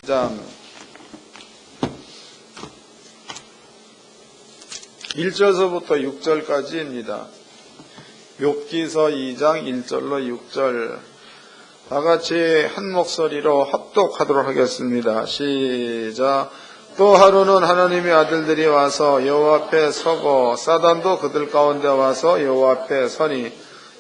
장 1절서부터 6절까지입니다. 욥기서 2장 1절로 6절 다같이 한 목소리로 합독하도록 하겠습니다. 시작. 또 하루는 하나님의 아들들이 와서 여호와 앞에 서고 사단도 그들 가운데 와서 여호와 앞에 서니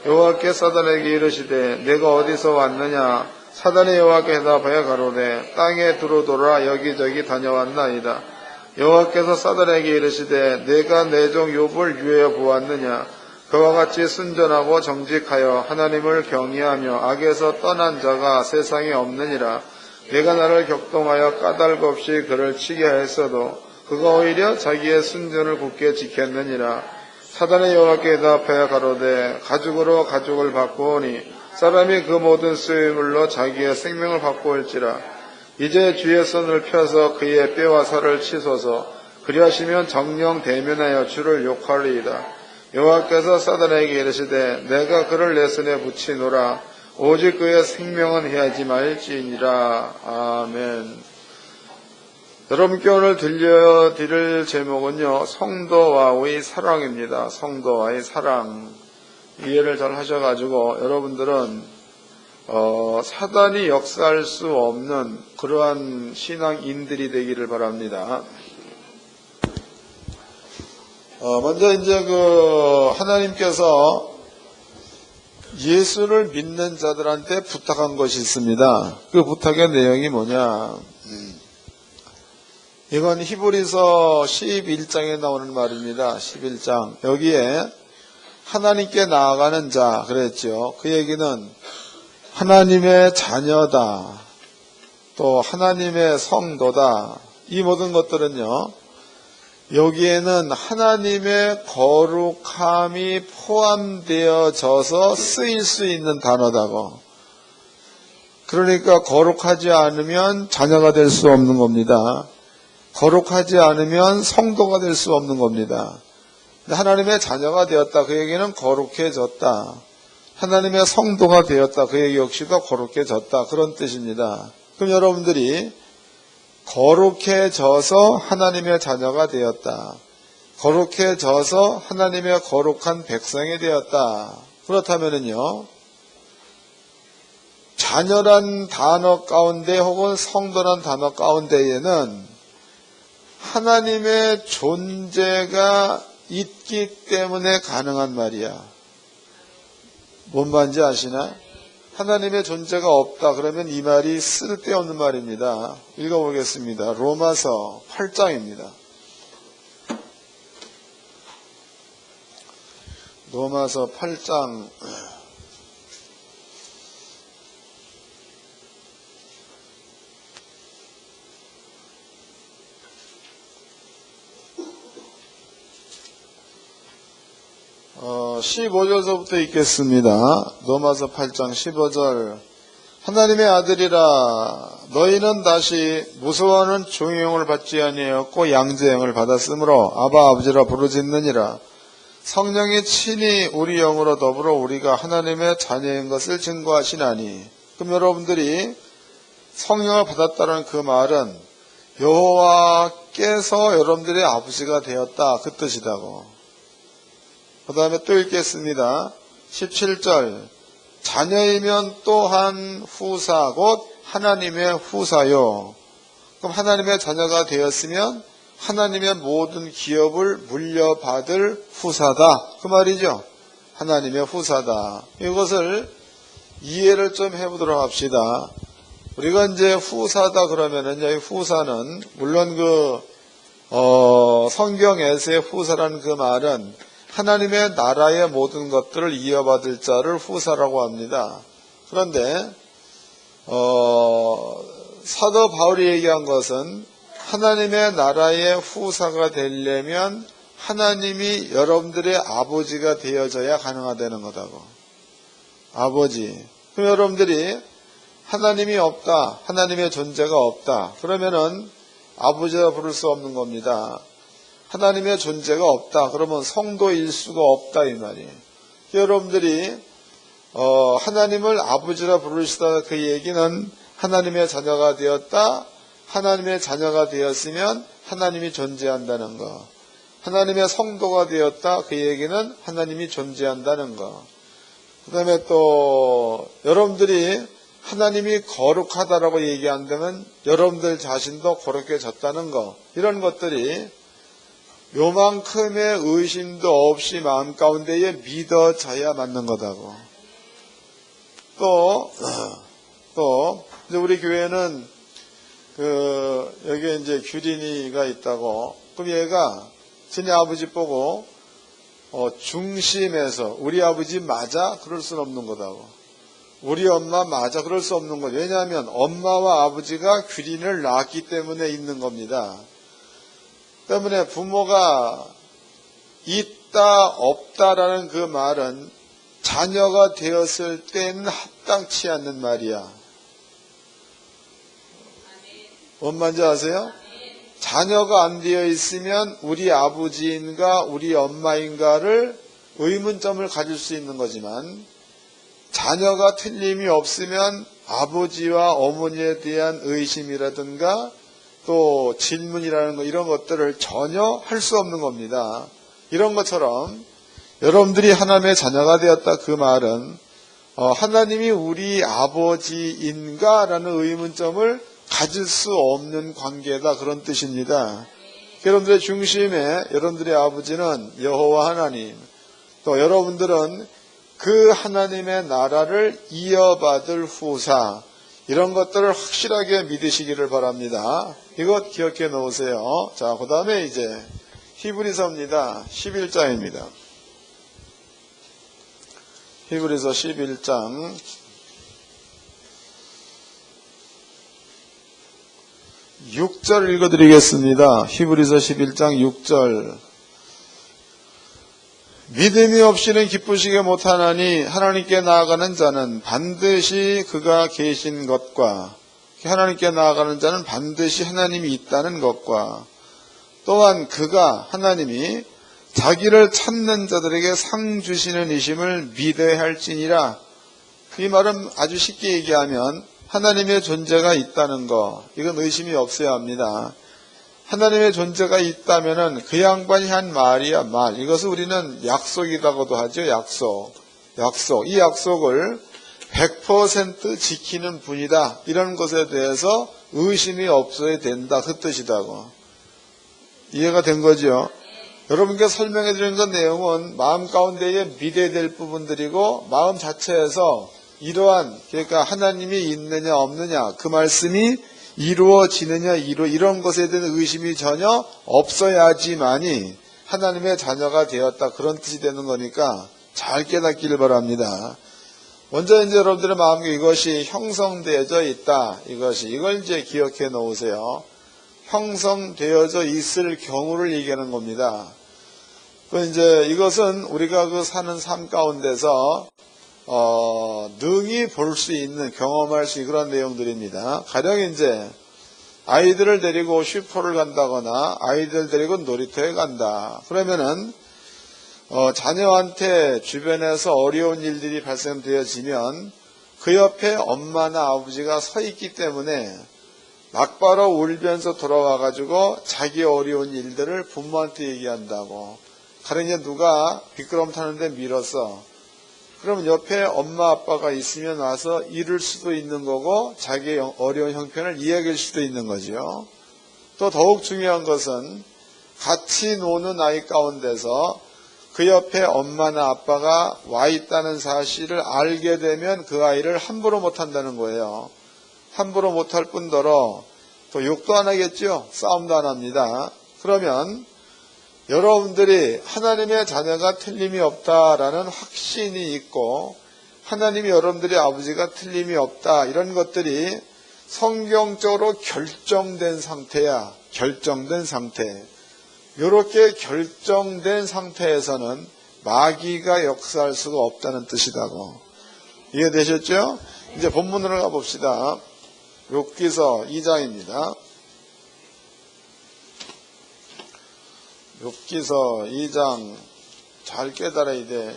여호와께 사단에게 이르시되 내가 어디서 왔느냐. 사단이 여호와께 대답하여 가로되 땅에 두루돌아 여기저기 다녀왔나이다. 여호와께서 사단에게 이르시되 내가 내 종 욥을 유하여 보았느냐. 그와 같이 순전하고 정직하여 하나님을 경외하며 악에서 떠난 자가 세상에 없느니라. 내가 나를 격동하여 까닭 없이 그를 치게 하였어도 그가 오히려 자기의 순전을 굳게 지켰느니라. 사단의 여호와께 대답하여 가로되 가죽으로 가죽을 바꾸오니 사람이 그 모든 수유물로 자기의 생명을 바꾸올지라. 이제 주의 손을 펴서 그의 뼈와 살을 치소서. 그리하시면 정령 대면하여 주를 욕하리이다. 여호와께서 사단에게 이르시되 내가 그를 내 손에 붙이노라. 오직 그의 생명은 해하지 말지니라. 아멘. 여러분께 오늘 들려드릴 제목은요, 성도와의 사랑입니다. 성도와의 사랑. 이해를 잘 하셔가지고 여러분들은 사단이 역사할 수 없는 그러한 신앙인들이 되기를 바랍니다. 먼저 이제 하나님께서 예수를 믿는 자들한테 부탁한 것이 있습니다. 그 부탁의 내용이 뭐냐? 이건 히브리서 11장에 나오는 말입니다. 11장. 여기에 하나님께 나아가는 자 그랬죠. 그 얘기는 하나님의 자녀다. 또 하나님의 성도다. 이 모든 것들은요. 여기에는 하나님의 거룩함이 포함되어져서 쓰일 수 있는 단어다고. 그러니까 거룩하지 않으면 자녀가 될 수 없는 겁니다. 거룩하지 않으면 성도가 될 수 없는 겁니다. 하나님의 자녀가 되었다. 그 얘기는 거룩해졌다. 하나님의 성도가 되었다. 그 얘기 역시도 거룩해졌다. 그런 뜻입니다. 그럼 여러분들이 거룩해져서 하나님의 자녀가 되었다. 거룩해져서 하나님의 거룩한 백성이 되었다. 그렇다면은요, 자녀란 단어 가운데 혹은 성도란 단어 가운데에는 하나님의 존재가 있기 때문에 가능한 말이야. 뭔 말인지 아시나? 하나님의 존재가 없다 그러면 이 말이 쓸데없는 말입니다. 읽어보겠습니다. 로마서 8장입니다. 로마서 8장 15절서부터 읽겠습니다. 로마서 8장 15절. 하나님의 아들이라 너희는 다시 무서워하는 종용을 받지 아니하였고 양제형을 받았으므로 아바 아버지라 부르짖느니라. 성령이 친히 우리 영으로 더불어 우리가 하나님의 자녀인 것을 증거하시나니. 그럼 여러분들이 성령을 받았다는 그 말은 여호와께서 여러분들의 아버지가 되었다 그 뜻이다고. 그 다음에 또 읽겠습니다. 17절. 자녀이면 또한 후사 곧 하나님의 후사요. 그럼 하나님의 자녀가 되었으면 하나님의 모든 기업을 물려받을 후사다 그 말이죠. 하나님의 후사다. 이것을 이해를 좀 해보도록 합시다. 우리가 이제 후사다 그러면은 이 후사는 물론 성경에서의 후사라는 그 말은 하나님의 나라의 모든 것들을 이어받을 자를 후사라고 합니다. 그런데 사도 바울이 얘기한 것은 하나님의 나라의 후사가 되려면 하나님이 여러분들의 아버지가 되어져야 가능하다는 거다고. 아버지. 그럼 여러분들이 하나님이 없다, 하나님의 존재가 없다 그러면은 아버지라 부를 수 없는 겁니다. 하나님의 존재가 없다. 그러면 성도일 수가 없다 이 말이에요. 여러분들이 하나님을 아버지라 부르시다 그 얘기는 하나님의 자녀가 되었다. 하나님의 자녀가 되었으면 하나님이 존재한다는 거. 하나님의 성도가 되었다. 그 얘기는 하나님이 존재한다는 거. 그 다음에 또 여러분들이 하나님이 거룩하다라고 얘기한다면 여러분들 자신도 거룩해졌다는 거. 이런 것들이 요만큼의 의심도 없이 마음 가운데에 믿어져야 맞는 거다고. 또 이제 우리 교회는 여기에 이제 규린이가 있다고. 그럼 얘가 지네 아버지 보고 중심에서 우리 아버지 맞아? 그럴 수는 없는 거다고. 우리 엄마 맞아? 그럴 수 없는 거죠. 왜냐하면 엄마와 아버지가 규린을 낳았기 때문에 있는 겁니다. 때문에 부모가 있다 없다라는 그 말은 자녀가 되었을 때는 합당치 않는 말이야. 뭔 말인지 아세요? 자녀가 안 되어 있으면 우리 아버지인가 우리 엄마인가를 의문점을 가질 수 있는 거지만 자녀가 틀림이 없으면 아버지와 어머니에 대한 의심이라든가 또 질문이라는 거 이런 것들을 전혀 할 수 없는 겁니다. 이런 것처럼 여러분들이 하나님의 자녀가 되었다 그 말은 하나님이 우리 아버지인가 라는 의문점을 가질 수 없는 관계다 그런 뜻입니다. 여러분들의 중심에 여러분들의 아버지는 여호와 하나님, 또 여러분들은 그 하나님의 나라를 이어받을 후사, 이런 것들을 확실하게 믿으시기를 바랍니다. 이것 기억해 놓으세요. 자, 그 다음에 이제 히브리서입니다. 11장입니다. 히브리서 11장 6절 읽어드리겠습니다. 히브리서 11장 6절. 믿음이 없이는 기쁘시게 못하나니 하나님께 나아가는 자는 반드시 그가 계신 것과 하나님께 나아가는 자는 반드시 하나님이 있다는 것과 또한 그가 하나님이 자기를 찾는 자들에게 상 주시는 이심을 믿어야 할지니라. 이 말은 아주 쉽게 얘기하면 하나님의 존재가 있다는 거, 이건 의심이 없어야 합니다. 하나님의 존재가 있다면은 그 양반이 한 말이야, 말. 이것을 우리는 약속이라고도 하죠, 약속. 이 약속을 100% 지키는 분이다. 이런 것에 대해서 의심이 없어야 된다. 그 뜻이다고. 이해가 된 거죠? 여러분께 설명해 드린 그 내용은 마음 가운데에 믿어야 될 부분들이고 마음 자체에서 이러한, 그러니까 하나님이 있느냐 없느냐 그 말씀이 이루어지느냐 이런 것에 대한 의심이 전혀 없어야지만이 하나님의 자녀가 되었다 그런 뜻이 되는 거니까 잘 깨닫기를 바랍니다. 먼저 이제 여러분들의 마음에 이것이 형성되어져 있다. 이걸 이제 기억해 놓으세요. 형성되어져 있을 경우를 얘기하는 겁니다. 이제 이것은 우리가 그 사는 삶 가운데서 능히 볼 수 있는, 경험할 수 있는 그런 내용들입니다. 가령 이제 아이들을 데리고 슈퍼를 간다거나 아이들 데리고 놀이터에 간다. 그러면은 자녀한테 주변에서 어려운 일들이 발생되어지면 그 옆에 엄마나 아버지가 서 있기 때문에 막바로 울면서 돌아와가지고 자기 어려운 일들을 부모한테 얘기한다고. 가령 이제 누가 미끄럼 타는데 밀었어. 그럼 옆에 엄마 아빠가 있으면 와서 이를 수도 있는 거고 자기의 어려운 형편을 이야기할 수도 있는 거죠. 또 더욱 중요한 것은 같이 노는 아이 가운데서 그 옆에 엄마나 아빠가 와 있다는 사실을 알게 되면 그 아이를 함부로 못한다는 거예요. 함부로 못할 뿐더러 또 욕도 안 하겠죠. 싸움도 안 합니다. 그러면 여러분들이 하나님의 자녀가 틀림이 없다라는 확신이 있고 하나님이 여러분들의 아버지가 틀림이 없다 이런 것들이 성경적으로 결정된 상태야. 결정된 상태. 이렇게 결정된 상태에서는 마귀가 역사할 수가 없다는 뜻이다고. 이해되셨죠? 이제 본문으로 가봅시다. 욥기서 2장입니다. 욥기서 2장 잘 깨달아야 돼.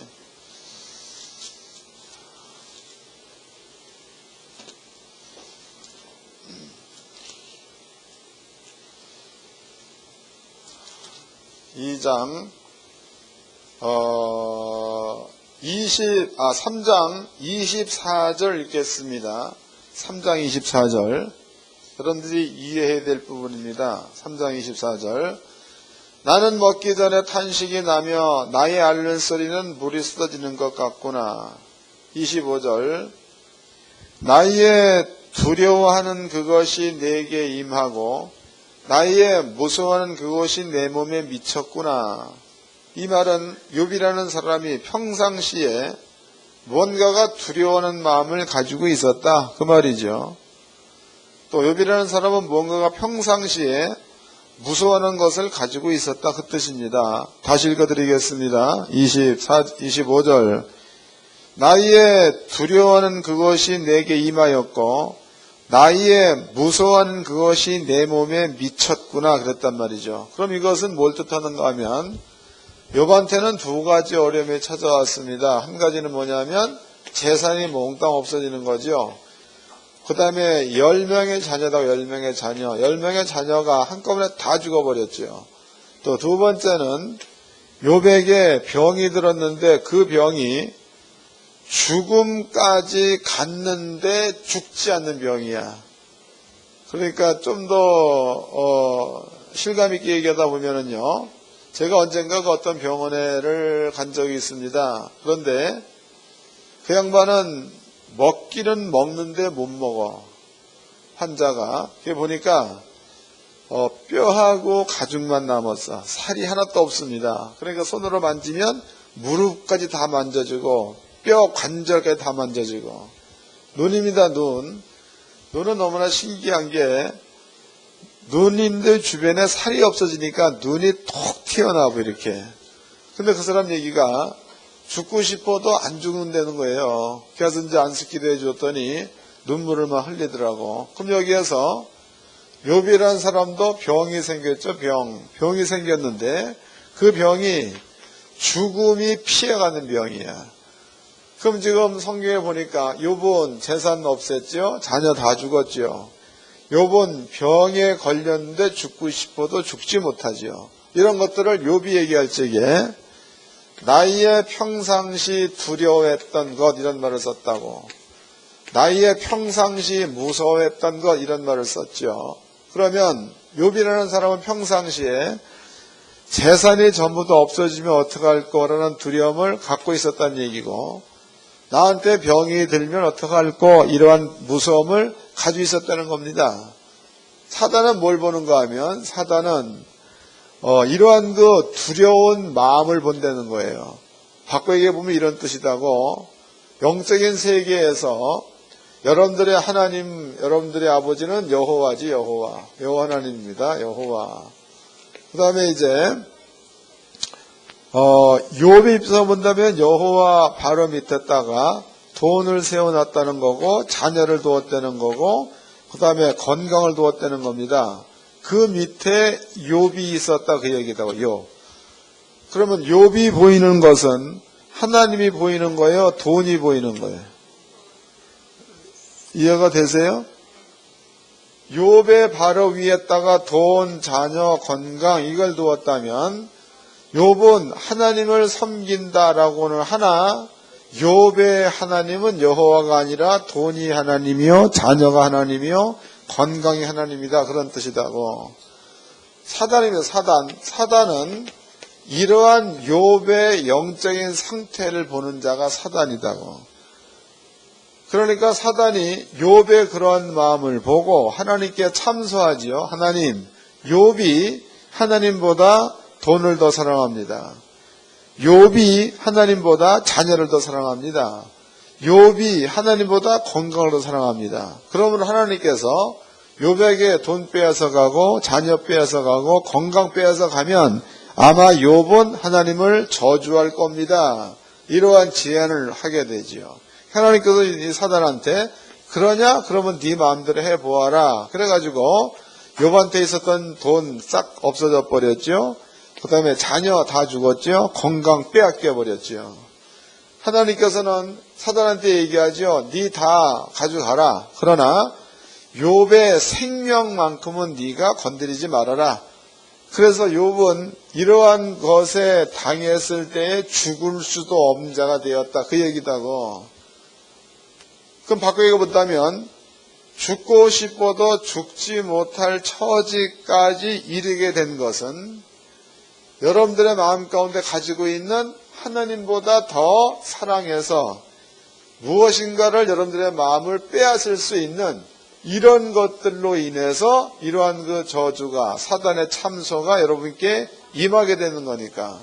2장 3장 24절 읽겠습니다. 3장 24절. 여러분들이 이해해야 될 부분입니다. 3장 24절. 나는 먹기 전에 탄식이 나며 나의 앓는 소리는 물이 쏟아지는 것 같구나. 25절. 나의 두려워하는 그것이 내게 임하고 나의 무서워하는 그것이 내 몸에 미쳤구나. 이 말은 욥이라는 사람이 평상시에 뭔가가 두려워하는 마음을 가지고 있었다 그 말이죠. 또 욥이라는 사람은 뭔가가 평상시에 무서워하는 것을 가지고 있었다 그 뜻입니다. 다시 읽어드리겠습니다. 25절. 나의 두려워하는 그것이 내게 임하였고 나의 무서워하는 그것이 내 몸에 미쳤구나 그랬단 말이죠. 그럼 이것은 뭘 뜻하는가 하면 욥한테는 두 가지 어려움이 찾아왔습니다. 한 가지는 뭐냐면 재산이 몽땅 없어지는 거죠. 그 다음에 10명의 자녀다 10명의 자녀. 10명의 자녀가 한꺼번에 다 죽어버렸죠. 또 두 번째는 욥에게 병이 들었는데 그 병이 죽음까지 갔는데 죽지 않는 병이야. 그러니까 좀 더 실감 있게 얘기하다 보면은요. 제가 언젠가 그 어떤 병원에를 간 적이 있습니다. 그런데 그 양반은 먹기는 먹는데 못 먹어. 환자가. 그게 보니까 뼈하고 가죽만 남았어. 살이 하나도 없습니다. 그러니까 손으로 만지면 무릎까지 다 만져지고 뼈 관절까지 다 만져지고 눈입니다. 눈은 너무나 신기한 게 눈인데 주변에 살이 없어지니까 눈이 톡 튀어나오고 이렇게. 근데 그 사람 얘기가 죽고 싶어도 안 죽는다는 거예요. 그래서 이제 안수기도 해줬더니 눈물을 막 흘리더라고. 그럼 여기에서 욥이라는 사람도 병이 생겼죠. 병이 생겼는데 그 병이 죽음이 피해가는 병이야. 그럼 지금 성경에 보니까 욥은 재산 없앴죠. 자녀 다 죽었죠. 욥은 병에 걸렸는데 죽고 싶어도 죽지 못하죠. 이런 것들을 욥이 얘기할 적에 나의 평상시 두려워했던 것 이런 말을 썼다고. 나의 평상시 무서워했던 것 이런 말을 썼죠. 그러면 욥이라는 사람은 평상시에 재산이 전부 다 없어지면 어떡할 거라는 두려움을 갖고 있었다는 얘기고 나한테 병이 들면 어떡할 거 이러한 무서움을 가지고 있었다는 겁니다. 사단은 뭘 보는가 하면 사단은 이러한 그 두려운 마음을 본다는 거예요. 바꿔 얘기해 보면 이런 뜻이다고. 영적인 세계에서 여러분들의 하나님, 여러분들의 아버지는 여호와지 여호와 하나님입니다. 여호와. 그 다음에 이제 욥의 입장에서 본다면 여호와 바로 밑에다가 돈을 세워놨다는 거고 자녀를 두었다는 거고 그 다음에 건강을 두었다는 겁니다. 그 밑에 욥이 있었다 그 얘기다고. 욥. 그러면 욥이 보이는 것은 하나님이 보이는 거예요? 돈이 보이는 거예요? 이해가 되세요? 욥의 바로 위에다가 돈, 자녀, 건강 이걸 두었다면 욥은 하나님을 섬긴다라고는 하나 욥의 하나님은 여호와가 아니라 돈이 하나님이요 자녀가 하나님이요 건강이 하나님이다 그런 뜻이다고. 사단이면 사단은 이러한 욥의 영적인 상태를 보는 자가 사단이다고. 그러니까 사단이 욥의 그런 마음을 보고 하나님께 참소하지요. 하나님, 욥이 하나님보다 돈을 더 사랑합니다. 욥이 하나님보다 자녀를 더 사랑합니다. 욥이 하나님보다 건강을 더 사랑합니다. 그러면 하나님께서 욥에게 돈 빼앗아 가고 자녀 빼앗아 가고 건강 빼앗아 가면 아마 욥은 하나님을 저주할 겁니다. 이러한 제안을 하게 되지요. 하나님께서 이 사단한테 그러냐? 그러면 네 마음대로 해보아라. 그래가지고 욥한테 있었던 돈 싹 없어져 버렸죠. 그 다음에 자녀 다 죽었죠. 건강 빼앗겨 버렸죠. 하나님께서는 사단한테 얘기하죠. 네 다 가져가라. 그러나 욥의 생명만큼은 네가 건드리지 말아라. 그래서 욥은 이러한 것에 당했을 때에 죽을 수도 없는 자가 되었다. 그 얘기다고. 그럼 바꾸게 본다면 죽고 싶어도 죽지 못할 처지까지 이르게 된 것은 여러분들의 마음 가운데 가지고 있는 하나님보다 더 사랑해서 무엇인가를 여러분들의 마음을 빼앗을 수 있는 이런 것들로 인해서 이러한 그 저주가, 사단의 참소가 여러분께 임하게 되는 거니까,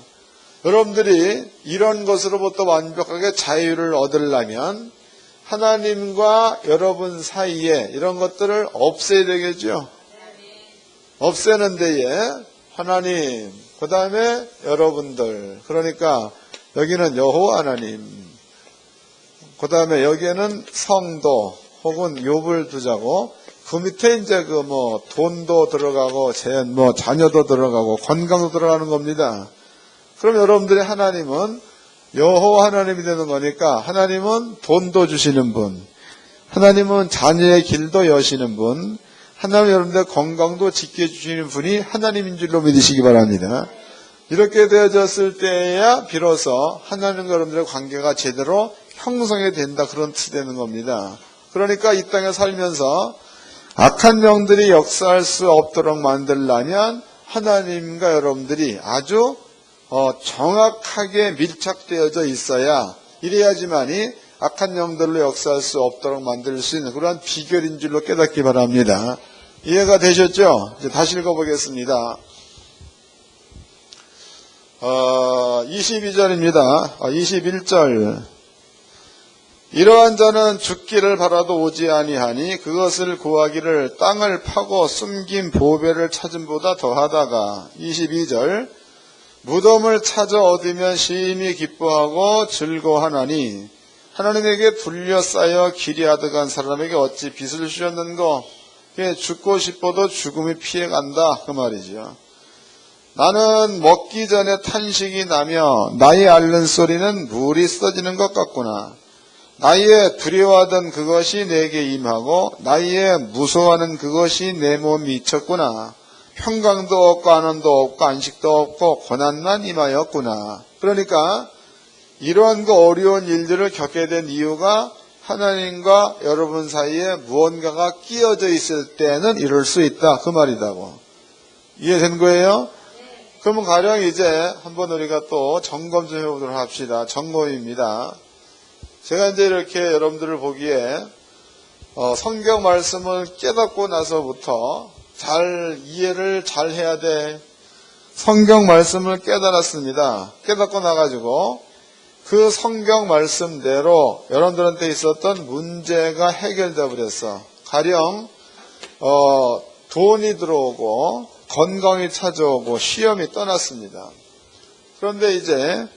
여러분들이 이런 것으로부터 완벽하게 자유를 얻으려면 하나님과 여러분 사이에 이런 것들을 없애야 되겠죠. 없애는 데에 하나님, 그 다음에 여러분들, 그러니까 여기는 여호와 하나님, 그 다음에 여기에는 성도 혹은 욥을 두자고, 그 밑에 이제 돈도 들어가고 자녀도 들어가고 건강도 들어가는 겁니다. 그럼 여러분들의 하나님은 여호와 하나님이 되는 거니까, 하나님은 돈도 주시는 분, 하나님은 자녀의 길도 여시는 분, 하나님 여러분들의 건강도 지켜주시는 분이 하나님인 줄로 믿으시기 바랍니다. 이렇게 되어졌을 때야 비로소 하나님과 여러분들의 관계가 제대로 형성이 된다, 그런 뜻이 되는 겁니다. 그러니까 이 땅에 살면서 악한 영들이 역사할 수 없도록 만들려면 하나님과 여러분들이 아주 정확하게 밀착되어져 있어야, 이래야지만이 악한 영들로 역사할 수 없도록 만들 수 있는 그러한 비결인 줄로 깨닫기 바랍니다. 이해가 되셨죠? 이제 다시 읽어보겠습니다. 22절입니다. 21절. 이러한 자는 죽기를 바라도 오지 아니하니 그것을 구하기를 땅을 파고 숨긴 보배를 찾음보다 더하다가. 22절. 무덤을 찾아 얻으면 심히 기뻐하고 즐거워하나니 하나님에게 둘러싸여 기리하듯한 사람에게 어찌 빚을 주셨는고. 죽고 싶어도 죽음이 피해간다, 그 말이죠. 나는 먹기 전에 탄식이 나며 나의 앓는 소리는 물이 쏟아지는 것 같구나. 나의 두려워하던 그것이 내게 임하고 나의 무서워하는 그것이 내 몸에 미쳤구나. 평강도 없고 안원도 없고 안식도 없고 고난만 임하였구나. 그러니까 이러한 그 어려운 일들을 겪게 된 이유가 하나님과 여러분 사이에 무언가가 끼어져 있을 때는 이럴 수 있다, 그 말이다고. 이해된 거예요? 그러면 가령 이제 한번 우리가 또 점검 좀 해보도록 합시다. 점검입니다. 제가 이제 이렇게 여러분들을 보기에 성경 말씀을 깨닫고 나서부터 잘 이해를 잘 해야 돼. 성경 말씀을 깨달았습니다. 깨닫고 나가지고 그 성경 말씀대로 여러분들한테 있었던 문제가 해결되어 버렸어. 가령 돈이 들어오고 건강이 찾아오고 시험이 떠났습니다. 그런데 이제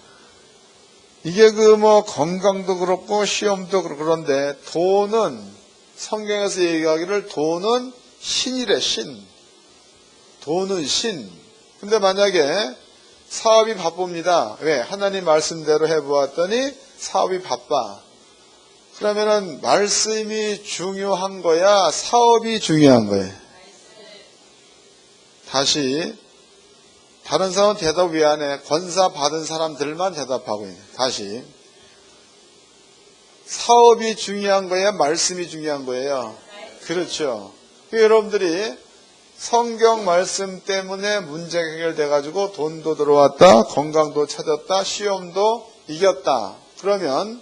이게 건강도 그렇고 시험도 그렇고, 그런데 돈은 성경에서 얘기하기를 돈은 신이래, 신. 돈은 신. 근데 만약에 사업이 바쁩니다. 왜? 하나님 말씀대로 해보았더니 사업이 바빠. 그러면은 말씀이 중요한 거야, 사업이 중요한 거예요? 다시, 다른 사람은 대답 왜 안 해? 권사 받은 사람들만 대답하고 있네. 다시. 사업이 중요한 거예요? 말씀이 중요한 거예요? 그렇죠. 여러분들이 성경 말씀 때문에 문제가 해결돼가지고 돈도 들어왔다, 건강도 찾았다, 시험도 이겼다. 그러면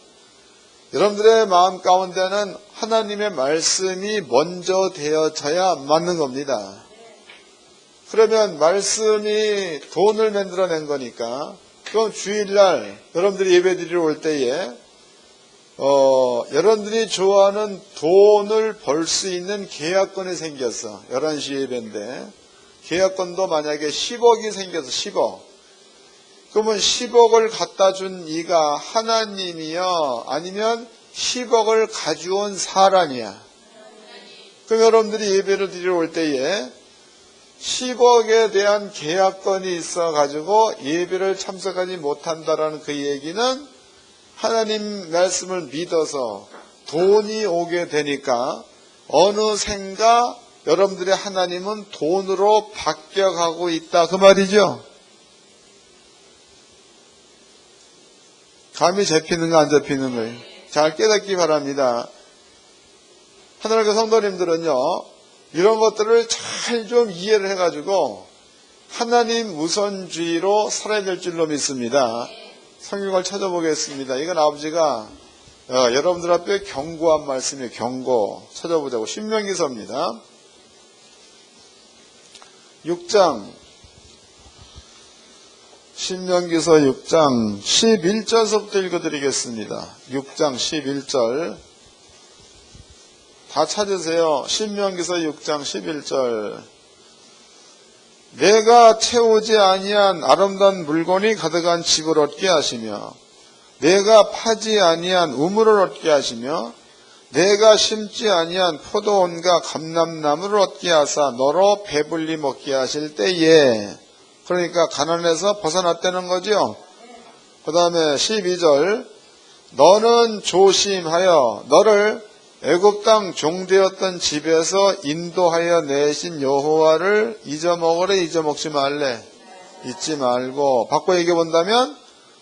여러분들의 마음 가운데는 하나님의 말씀이 먼저 되어져야 맞는 겁니다. 그러면 말씀이 돈을 만들어낸 거니까, 그럼 주일날 여러분들이 예배드리러 올 때에 여러분들이 좋아하는 돈을 벌 수 있는 계약권이 생겼어. 11시 예배인데 계약권도 만약에 10억이 생겨서 10억. 그러면 10억을 갖다 준 이가 하나님이요, 아니면 10억을 가져온 사람이야? 그럼 여러분들이 예배를 드리러 올 때에 10억에 대한 계약권이 있어가지고 예배를 참석하지 못한다라는 그 얘기는 하나님 말씀을 믿어서 돈이 오게 되니까 어느샌가 여러분들의 하나님은 돈으로 바뀌어가고 있다 그 말이죠. 감이 잡히는가 안 잡히는 거예요. 잘 깨닫기 바랍니다. 하나님의 성도님들은요, 이런 것들을 잘 좀 이해를 해가지고 하나님 우선주의로 살아야 될 줄로 믿습니다. 성경을 찾아보겠습니다. 이건 아버지가 여러분들 앞에 경고한 말씀이에요. 경고. 찾아보자고. 신명기서입니다. 6장. 신명기서 6장 11절서부터 읽어드리겠습니다. 6장 11절. 다 찾으세요. 신명기서 6장 11절. 내가 채우지 아니한 아름다운 물건이 가득한 집을 얻게 하시며 내가 파지 아니한 우물을 얻게 하시며 내가 심지 아니한 포도원과 감람나무를 얻게 하사 너로 배불리 먹게 하실 때에, 그러니까 가난에서 벗어났다는 거죠. 그 다음에 12절. 너는 조심하여 너를 애굽 땅 종되었던 집에서 인도하여 내신 여호와를 잊어먹으래. 잊어먹지 말래. 잊지 말고. 바꿔 얘기해 본다면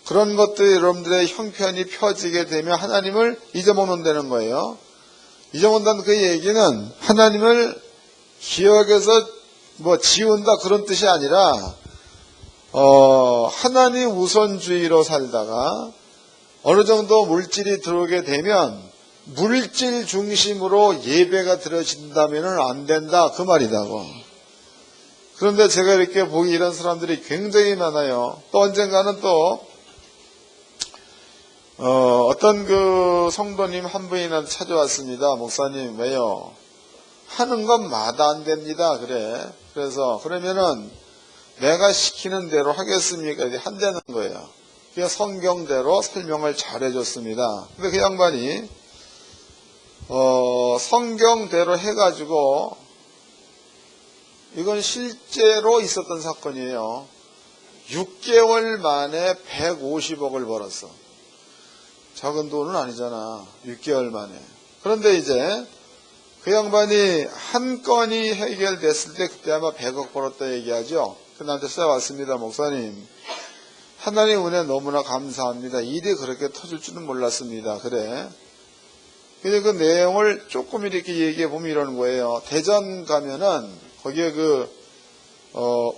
그런 것들이 여러분들의 형편이 펴지게 되면 하나님을 잊어먹는다는 거예요. 잊어먹는다는 그 얘기는 하나님을 기억에서 지운다 그런 뜻이 아니라 하나님 우선주의로 살다가 어느 정도 물질이 들어오게 되면 물질 중심으로 예배가 드려진다면 안 된다 그 말이다고. 그런데 제가 이렇게 보기 이런 사람들이 굉장히 많아요. 또 언젠가는 또 어떤 그 성도님 한 분이나 찾아왔습니다. 목사님 왜요? 하는 것마다 안 됩니다. 그래. 그래서 그러면은 내가 시키는 대로 하겠습니까? 한다는 거예요. 그냥 성경대로 설명을 잘 해줬습니다. 근데 그 양반이 성경대로 해가지고 이건 실제로 있었던 사건이에요. 6개월 만에 150억을 벌었어. 작은 돈은 아니잖아. 6개월 만에. 그런데 이제 그 양반이 한 건이 해결됐을 때 그때 아마 100억 벌었다 얘기하죠. 그 나한테 써왔습니다. 목사님, 하나님 은혜 너무나 감사합니다. 일이 그렇게 터질 줄은 몰랐습니다. 그래. 근데 그 내용을 조금 이렇게 얘기해 보면 이러는 거예요. 대전 가면은 거기에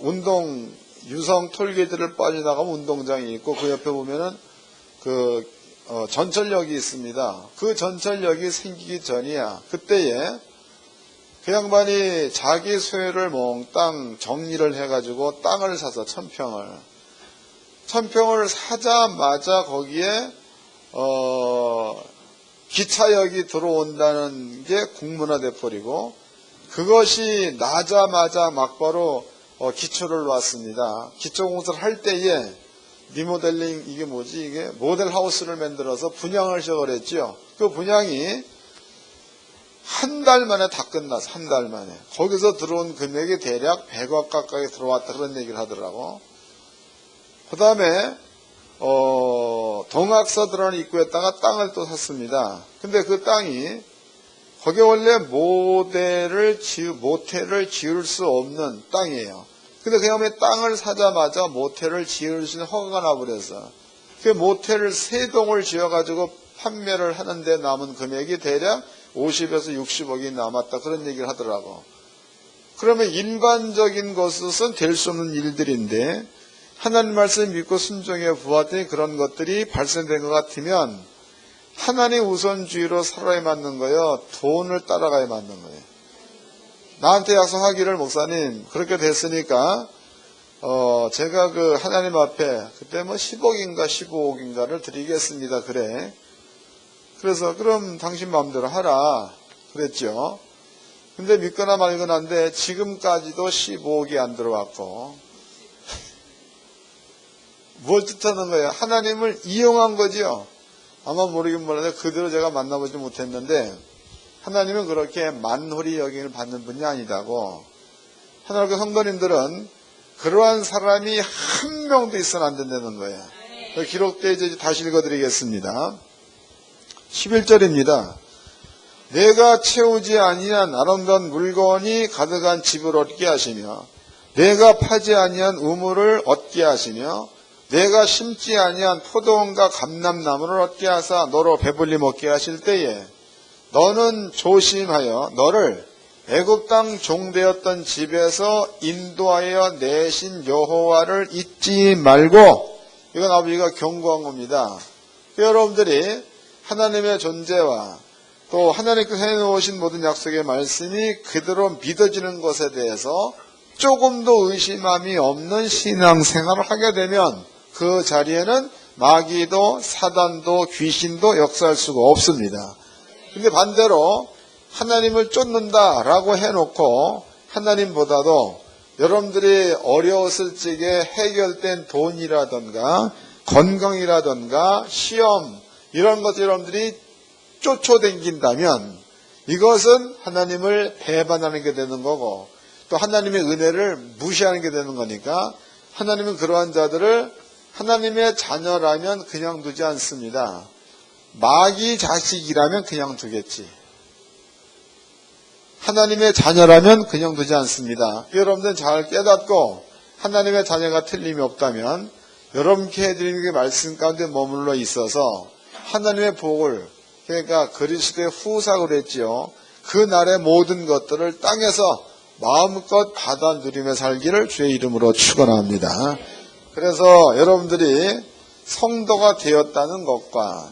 운동 유성 톨게이트를 빠져나가면 운동장이 있고 그 옆에 보면은 전철역이 있습니다. 그 전철역이 생기기 전이야. 그때에 그 양반이 자기 소유를 몽땅 정리를 해가지고 땅을 사서 1000평을 사자마자 거기에 기차역이 들어온다는 게 국문화돼 버리고 그것이 나자마자 막바로 기초를 놨습니다. 기초공사를 할 때에 리모델링 이게 모델하우스를 만들어서 분양을 시작을 했죠. 그 분양이 한 달 만에 다 끝났어. 한 달 만에. 거기서 들어온 금액이 대략 100억 가까이 들어왔다 그런 얘기를 하더라고. 그 다음에 동학서 들어가는 입구에다가 땅을 또 샀습니다. 근데 그 땅이 거기 원래 모텔을 지을 수 없는 땅이에요. 근데 그 다음에 땅을 사자마자 모텔을 지을 수 있는 허가가 나버려서 그 모텔을 3동을 지어가지고 판매를 하는데 남은 금액이 대략 50에서 60억이 남았다 그런 얘기를 하더라고. 그러면 일반적인 것은 될 수 없는 일들인데 하나님 말씀 믿고 순종해 보았더니 그런 것들이 발생된 것 같으면 하나님 우선주의로 살아야 맞는 거예요. 돈을 따라가야 맞는 거예요. 나한테 약속하기를 목사님 그렇게 됐으니까 제가 그 하나님 앞에 그때 10억인가 15억인가를 드리겠습니다. 그래. 그래서 그럼 당신 마음대로 하라 그랬죠. 근데 믿거나 말거나 한데 지금까지도 15억이 안 들어왔고 뭘 뜻하는 거예요? 하나님을 이용한 거죠. 아마 모르긴 몰라도 그대로 제가 만나보지 못했는데 하나님은 그렇게 만홀히 여김을 받는 분이 아니다고. 하나님의 성도님들은 그러한 사람이 한 명도 있어는 안 된다는 거예요. 기록되어 이제 다시 읽어드리겠습니다. 11절입니다. 내가 채우지 아니한 아름다운 물건이 가득한 집을 얻게 하시며 내가 파지 아니한 우물을 얻게 하시며 내가 심지 아니한 포도원과 감람나무를 얻게 하사 너로 배불리 먹게 하실 때에 너는 조심하여 너를 애굽 땅 종되었던 집에서 인도하여 내신 여호와를 잊지 말고, 이건 아버지가 경고한 겁니다. 여러분들이 하나님의 존재와 또 하나님께서 해놓으신 모든 약속의 말씀이 그대로 믿어지는 것에 대해서 조금도 의심함이 없는 신앙생활을 하게 되면 그 자리에는 마귀도 사단도 귀신도 역사할 수가 없습니다. 근데 반대로 하나님을 쫓는다라고 해놓고 하나님보다도 여러분들이 어려웠을 적에 해결된 돈이라든가 건강이라든가 시험 이런 것들 여러분들이 쫓아다닌다면 이것은 하나님을 배반하는 게 되는 거고 또 하나님의 은혜를 무시하는 게 되는 거니까 하나님은 그러한 자들을 하나님의 자녀라면 그냥 두지 않습니다. 마귀 자식이라면 그냥 두겠지. 하나님의 자녀라면 그냥 두지 않습니다. 여러분들은 잘 깨닫고 하나님의 자녀가 틀림이 없다면 여러분께 해드리는 게 말씀 가운데 머물러 있어서 하나님의 복을, 그러니까 그리스도의 후사로 했지요. 그 날의 모든 것들을 땅에서 마음껏 받아 누리며 살기를 주의 이름으로 축원합니다. 그래서 여러분들이 성도가 되었다는 것과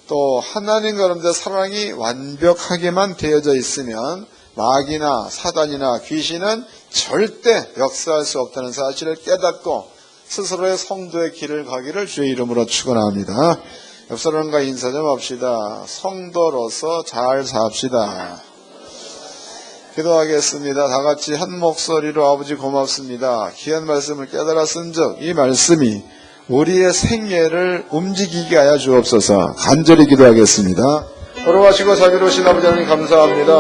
또 하나님과 여러분들의 사랑이 완벽하게만 되어져 있으면 마귀나 사단이나 귀신은 절대 역사할 수 없다는 사실을 깨닫고 스스로의 성도의 길을 가기를 주의 이름으로 축원합니다. 옆 사람과 인사 좀 합시다. 성도로서 잘 삽시다. 기도하겠습니다. 다 같이 한 목소리로 아버지 고맙습니다. 귀한 말씀을 깨달아 쓴즉 이 말씀이 우리의 생애를 움직이게 하여 주옵소서. 간절히 기도하겠습니다. 걸어가시고 자비로우신 아버지 하나님 감사합니다.